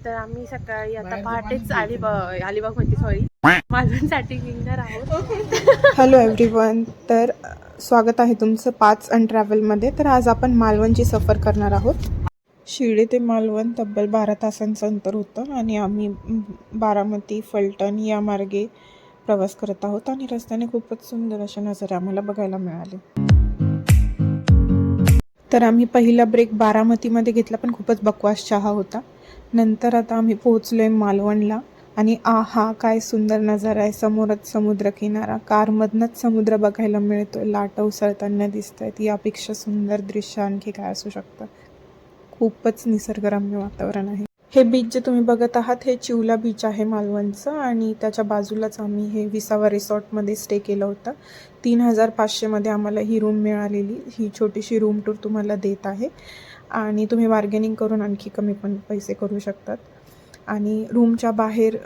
तर आम्ही सकाळी आता पहाटेच अलिबाग मध्ये सॉरी मालवणसाठी निघणार आहोत. Hello everyone. तर स्वागत आहे तुमचं 5 अँड ट्रॅव्हलमध्ये. तर आज आपण मालवणची सफर करणार आहोत. शिर्डी ते मालवण तब्बल 12 तासांचं अंतर होतं आणि आम्ही बारामती फलटण या मार्गे प्रवास करत आहोत आणि रस्त्याने खूपच सुंदर अशा नजारे आम्हाला बघायला मिळाले. तर आम्ही पहिला ब्रेक बारामतीमध्ये घेतला, पण खूपच बकवास चहा होता. नंतर आता आम्ही पोहोचलोय मालवणला आणि आहा काय सुंदर नजारा आहे. समोरच समुद्र किनारा, कारमधनंच समुद्र बघायला मिळतोय, लाटा उसळताना दिसत आहेत. यापेक्षा सुंदर दृश्य आणखी काय असू शकतं. खूपच निसर्गरम्य वातावरण आहे. हे बीच जे तुम्ही बघत आहात हे चिवला बीच आहे मालवणचं आणि त्याच्या बाजूलाच आम्ही हे विसावा रिसॉर्टमध्ये स्टे केलं होतं. 3500मध्ये आम्हाला ही रूम मिळालेली. ही छोटीशी रूम टूर तुम्हाला देत आहे आणि तुम्ही बार्गेनिंग करून आणखी कमी पण पैसे करू शकतात. आणि रूमच्या बाहेर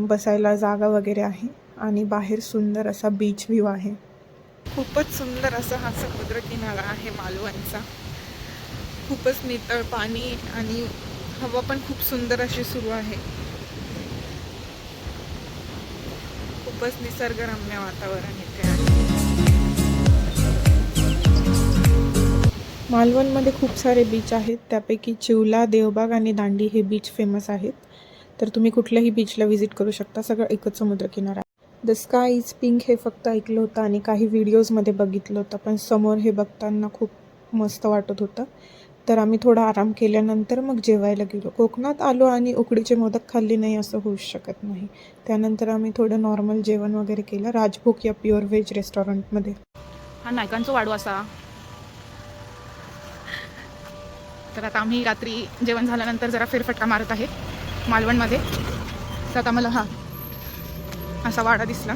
बसायला जागा वगैरे आहे आणि बाहेर सुंदर असा बीच व्ह्यू आहे. खूपच सुंदर असा हा समुद्र किनारा आहे मालवणचा. खूपच नितळ पाणी आणि हवा पण खूप सुंदर अशी सुरू आहे. खूपच निसर्गरम्य वातावरण इथे आहे. मालवणमध्ये खूप सारे बीच आहेत, त्यापैकी चिवला, देवबाग आणि दांडी हे बीच फेमस आहेत. तर तुम्ही कुठल्याही बीचला व्हिजिट करू शकता. सगळं एकच समुद्रकिनारा आहे. द स्काय इज पिंक हे फक्त ऐकलं होतं आणि काही व्हिडिओजमध्ये बघितलं होतं, पण समोर हे बघताना खूप मस्त वाटत होतं. तर आम्ही थोडा आराम केल्यानंतर मग जेवायला गेलो. कोकणात आलो आणि उकडीचे मोदक खाल्ले नाही असं होऊच शकत नाही. त्यानंतर आम्ही थोडं नॉर्मल जेवण वगैरे केलं राजभोग या प्युअर व्हेज रेस्टॉरंटमध्ये. हा नायकांचा वाढू असा. तर आता आम्ही रात्री जेवण झाल्यानंतर जरा फेरफटका मारत आहे मालवणमध्ये. तर आता मला असा वाडा दिसला.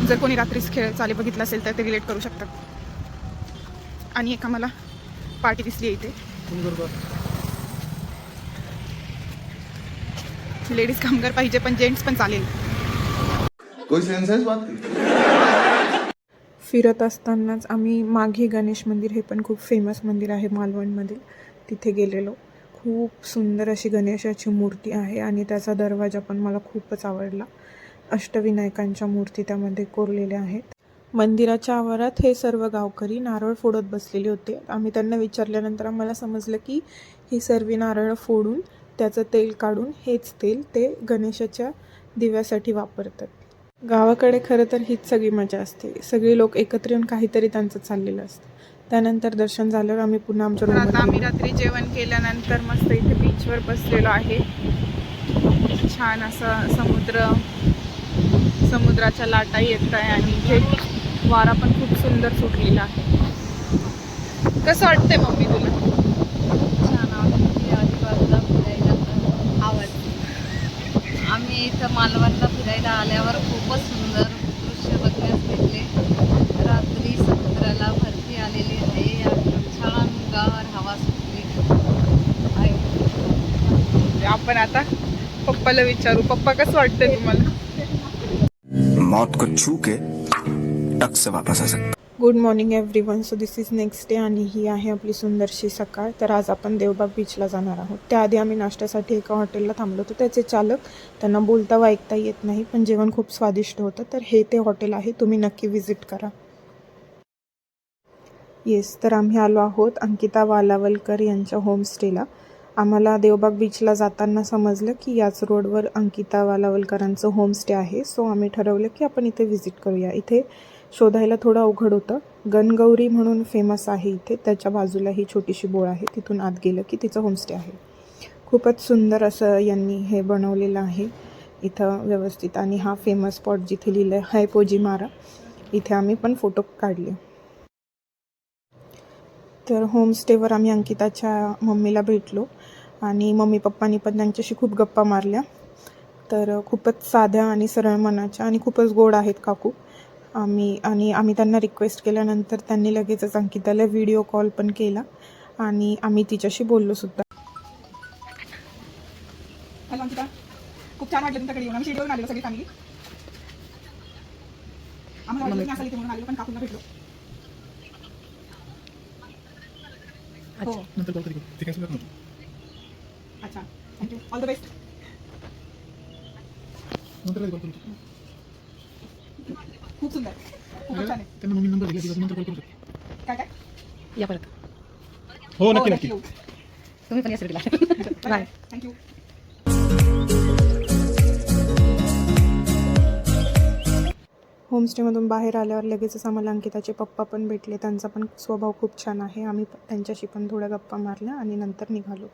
जर कोणी रात्रीच खेळ चाले बघितला असेल तर ते रिलेट करू शकतात. आणि एक आम्हाला पार्टी दिसली इथे. लेडीज कामगार पाहिजे पण जेंट्स पण चालेल. कोई सेंस है इस बात की? फिरत असतानाच आम्ही माघे गणेश मंदिर, हे पण खूप फेमस मंदिर आहे मालवणमधील, तिथे गेलेलो. खूप सुंदर अशी गणेशाची मूर्ती आहे आणि त्याचा दरवाजा पण मला खूपच आवडला. अष्टविनायकांच्या मूर्ती त्यामध्ये कोरलेल्या आहेत. मंदिराच्या आवारात हे सर्व गावकरी नारळ फोडत बसलेले होते. आम्ही त्यांना विचारल्यानंतर आम्हाला समजलं की ही सर्व नारळ फोडून त्याचं तेल काढून हेच तेल ते गणेशाच्या दिव्यासाठी वापरतात. गावाकडे खरं तर हीच सगळी मजा असते. सगळे लोक एकत्र येऊन काहीतरी त्यांचं चाललेलं असतं. त्यानंतर दर्शन झाल्यावर आम्ही पुन्हा आमच्या रूमवर गेलो. आम्ही रात्री जेवण केल्यानंतर मस्त इथे बीचवर बसलेलो आहे. छान असा समुद्राच्या लाटा येत आहे आणि इथे वारा पण खूप सुंदर सुटलेला आहे. कसं वाटतंय मम्मी तुला? छान अलिबागला फिरायला आवडते. आम्ही इथं मालवणला फिरायला आल्यावर खूपच सुंदर दृश्य बघण्यास भेटले. रात्री समुद्राला भरती आलेली आहे आणि छान गार हवा सुटली आहे. आपण आता पप्पाला विचारू. पप्पा कसं वाटतंय तुम्हाला? मौत को छू के टक से वापस आ सकता. Good morning everyone. So this is next day आणि ही आहे आपली सुंदरशी सकाळ. तर आज आपण देवबाग बीचला जाणार आहोत. त्याआधी आम्ही नाश्त्यासाठी एका हॉटेलला थांबलो होतो. त्याचे चालक, त्यांना बोलता व ऐकता येत नाही, पण जेवण खूप स्वादिष्ट होतं. तर हे ते हॉटेल आहे, तुम्ही नक्की विजिट करा. येस, तर आम्ही आलो आहोत अंकिता वालावलकर यांच्या होमस्टेला. आम्हाला देवबाग बीचला जाताना समजलं की याच रोडवर अंकिता वालावलकरांचं होमस्टे आहे. सो आम्ही ठरवलं की आपण इथे व्हिजिट करूया. इथे शोधायला थोडं अवघड होतं. गणगौरी म्हणून फेमस आहे इथे. त्याच्या बाजूला ही छोटीशी बोळ आहे, तिथून आत गेलं की तिचं होमस्टे आहे. खूपच सुंदर असं यांनी हे बनवलेलं आहे इथं व्यवस्थित. आणि हा फेमस स्पॉट जिथे लिहिलं आहे हैपोजी मारा, इथे आम्ही पण फोटो काढले. तर होमस्टेवर आम्ही अंकिताच्या मम्मीला भेटलो आणि मम्मी पप्पांनी पण त्यांच्याशी खूप गप्पा मारल्या. तर खूपच साध्या आणि सरळ मनाच्या आणि खूपच गोड आहेत काकू. आम्ही त्यांना रिक्वेस्ट केल्यानंतर त्यांनी लगेचच अंकिताला व्हिडिओ कॉल पण केला आणि आम्ही तिच्याशी बोललो सुद्धा. हॅलो अंकिता, खूप छान वाटलं तुमच्याकडे येऊन. आम्ही शिर्डीवरून आलेलो सगळी फॅमिली. आम्हाला वाटलं की इथे म्हणून आलेलो, पण काकूंना भेटलो. हो. नंतर कॉल करी. ते काय सुचत नव्हतं. अच्छा, थँक्यू. All the best. खूप सुंदर, खूपच छान आहे. त्यांना मम्मी नंबर दिला की नंतर कॉल करू शकतो. काय काय या परत हो नक्की नक्की. तुम्ही पण या सुट्टीला. बाय. थँक्यू. होमस्टेमधून बाहेर आल्यावर लगेचच आम्हाला अंकिताचे पप्पा पण भेटले. त्यांचा पण स्वभाव खूप छान आहे. आम्ही त्यांच्याशी पण थोड्या गप्पा मारल्या आणि नंतर निघालो.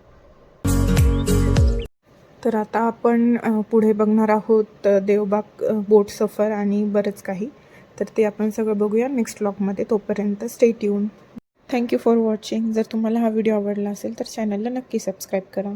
तर आता आपण पुढे बघणार आहोत देवबाग बोट सफर आणि बरंच काही. तर ते आपण सगळं बघूया नेक्स्ट व्लॉगमध्ये. तोपर्यंत stay tune. Thank you for watching. जर तुम्हाला हा व्हिडिओ आवडला असेल तर चॅनलला नक्की सबस्क्राईब करा.